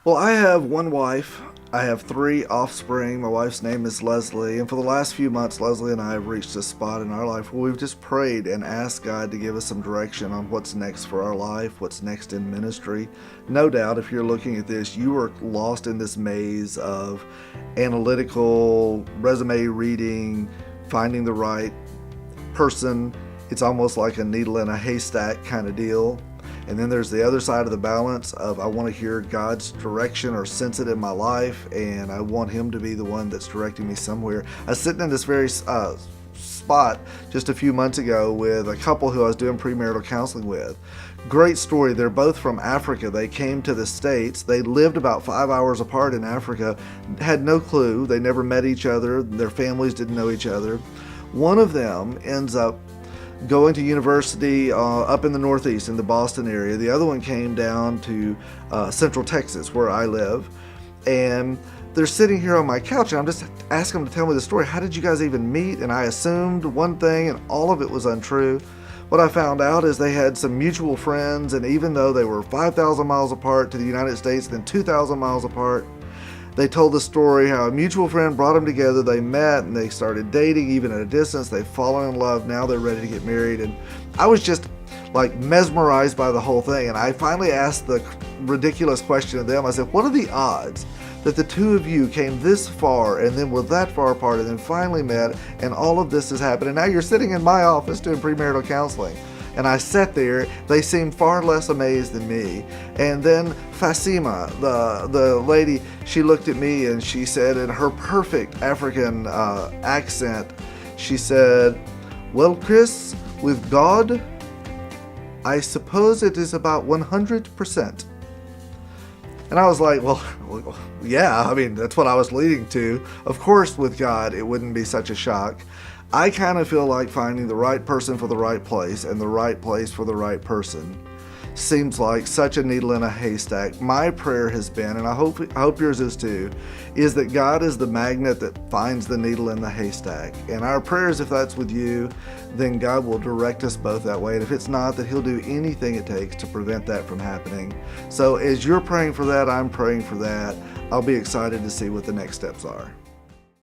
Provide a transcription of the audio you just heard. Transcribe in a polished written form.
Well, I have one wife. I have three offspring. My wife's name is Leslie. And for the last few months, Leslie and I have reached a spot in our life where we've just prayed and asked God to give us some direction on what's next for our life, what's next in ministry. No doubt, if you're looking at this, you are lost in this maze of analytical resume reading, finding the right person. It's almost like a needle in a haystack kind of deal. And then there's the other side of the balance of I want to hear God's direction or sense it in my life, and I want Him to be the one that's directing me somewhere. I was sitting in this very spot just a few months ago with a couple who I was doing premarital counseling with. Great story. They're both from Africa. They came to the States. They lived about 5 hours apart in Africa, had no clue. They never met each other. Their families didn't know each other. One of them ends up going to university up in the Northeast in the Boston area. The other one came down to Central Texas, where I live. And they're sitting here on my couch, and I'm just asking them to tell me the story. How did you guys even meet? And I assumed one thing, and all of it was untrue. What I found out is they had some mutual friends, and even though they were 5,000 miles apart to the United States, then 2,000 miles apart, they told the story how a mutual friend brought them together. They met and they started dating even at a distance. They've fallen in love. Now they're ready to get married. And I was just like mesmerized by the whole thing. And I finally asked the ridiculous question of them. I said, what are the odds that the two of you came this far and then were that far apart and then finally met and all of this has happened? And now you're sitting in my office doing premarital counseling. And I sat there. They seemed far less amazed than me. And then Fasima, the lady, she looked at me and she said in her perfect African accent, she said, well, Chris, with God, I suppose it is about 100%. And I was like, well, yeah, I mean, that's what I was leading to. Of course, with God, it wouldn't be such a shock. I kind of feel like finding the right person for the right place and the right place for the right person seems like such a needle in a haystack. My prayer has been, and I hope yours is too, is that God is the magnet that finds the needle in the haystack. And our prayers, if that's with you, then God will direct us both that way. And if it's not, that He'll do anything it takes to prevent that from happening. So as you're praying for that, I'm praying for that. I'll be excited to see what the next steps are.